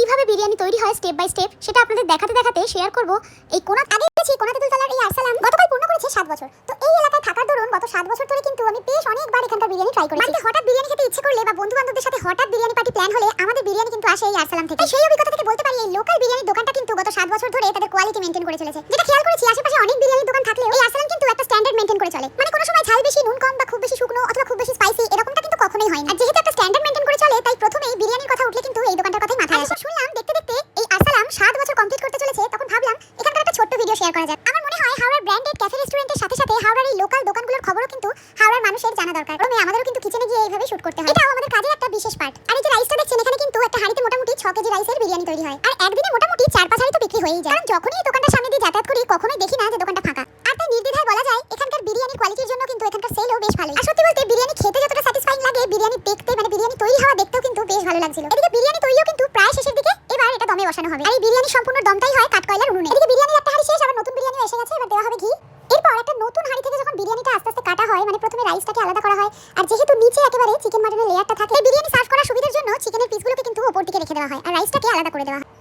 কিভাবে বিরিয়ানি তৈরি হয় স্টেপ বাই স্টেপ সেটা আপনাদের দেখাতে শেয়ার করব। এই আগে গেছি কোনাতেতুল তলার এই আরসালাম গতকাল পূর্ণ করেছে 7 বছর। তো এই এলাকায় থাকার দরুন গত 7 বছর ধরে কিন্তু আমি বেশ অনেকবার এখানকার বিরিয়ানি ট্রাই করেছি। বাড়িতে হঠাৎ বিরিয়ানি খেতে ইচ্ছে করলে বা বন্ধু বান্ধবদের সাথে হঠাৎ বিরিয়ানি পার্টি প্ল্যান হলে আমাদের বিরিয়ানি কিন্তু আসে এই আরসালাম থেকে। সেই অভিজ্ঞতা থেকে বলতে পারি এই লোকাল বিরিয়ানির দোকানটা কিন্তু গত 7 বছর ধরে তাদের কোয়ালিটি মেইনটেইন করে চলেছে। যেটা খেয়াল করেছি আশেপাশে অনেক বিরিয়ানির দোকান থাকলেও এই আরসালাম কিন্তু একটা স্ট্যান্ডার্ড মেইনটেইন করে চলে। মানে কোনো সময় ঝাল বেশি নুন কম বা খুব বেশি শুকনো অথবা খুব বেশি স্পাইসি এরকমটা কিন্তু কখনোই হয় না। আর যেহেতু একটা স্ট্যান্ডার্ড মেইনটেইন করে চলে তাই প্রথমেই বিরিয়ানির কথা উঠলে কিন্তু এই দোকানটার কথাই মাথায় আসে। শুনলাম দেখতে এই আরসালাম 7 বছর কমপ্লিট করতে চলেছে, তখন ভাবলাম এখানকার একটা ছোট্ট ভিডিও শেয়ার করা যাক। আমার মনে হয় হাওড়ার ব্র্যান্ডেড ক্যাফে রেস্টুরেন্টের সাথে সাথে হাওড়ার এই লোকাল দোকানগুলোর খবরও কিন্তু হাওড়ার মানুষের জানা দরকার। আমাদেরও কিন্তু কিচেনে গিয়ে এইভাবে শুট করতে হয়, এটাও আমাদের কাজের একটা বিশেষ পার্ট। আর এই যে রাইসটা দেখছেন এখানে কিন্তু একটা হাঁড়িতে মোটামুটি 6 কেজি রাইসের বিরিয়ানি তৈরি হয়। আর একদিনে মোটামুটি 4-5 হাঁড়ি তো বিক্রি হয়েই যায়। কারণ যখনই এই দোকানটার সামনে দিয়ে যাতায়াত করি কখনোই দেখি না যে দোকানটা ফাঁকা। আর তাই নির্দ্বিধায় বলা যায় এখানকার বিরিয়ানির কোয়ালিটির জন্য কিন্তু এখানকার সেলও বেশ ভালো। আর সত্যি বলতে বিরিয়ানি খেতে যতটা স্যাটিসফাইং লাগে বিরিয়ানি দেখতে মানে বিরিয়ানি তৈরি হওয়া দেখতেও কিন্তু বেশ ভালো লাগছিল। এদিকে বিরিয়ানি তৈরিও কিন্তু প্রায় শেষের দিকে, এবার এটা দমে বসানো হবে। আর এই বিরিয়ানি সম্পূর্ণ দমটাই হয় কাঠকয়লার উনুনে। এদিকে বিরিয়ানির একটা হাঁড়ি শেষ, আবার নতুন বিরিয়ানি এসে গেছে, এবার দেওয়া হবে ঘি। এরপর একটা নতুন হাঁড়ি থেকে যখন বিরিয়ানিটা আস্তে আস্তে কাটা হয় মানে প্রথমে রাইসটাকে আলাদা করা হয়, আর যেহেতু নিচে একেবারে চিকেন মাটনের লেয়ারটা থাকে বিরিয়ানি সার্ভ করার সুবিধার জন্য চিকেনের পিসগুলোকে কিন্তু উপর দিকে রেখে দেওয়া হয় আর রাইসটাকে আলাদা করে দেওয়া হয়।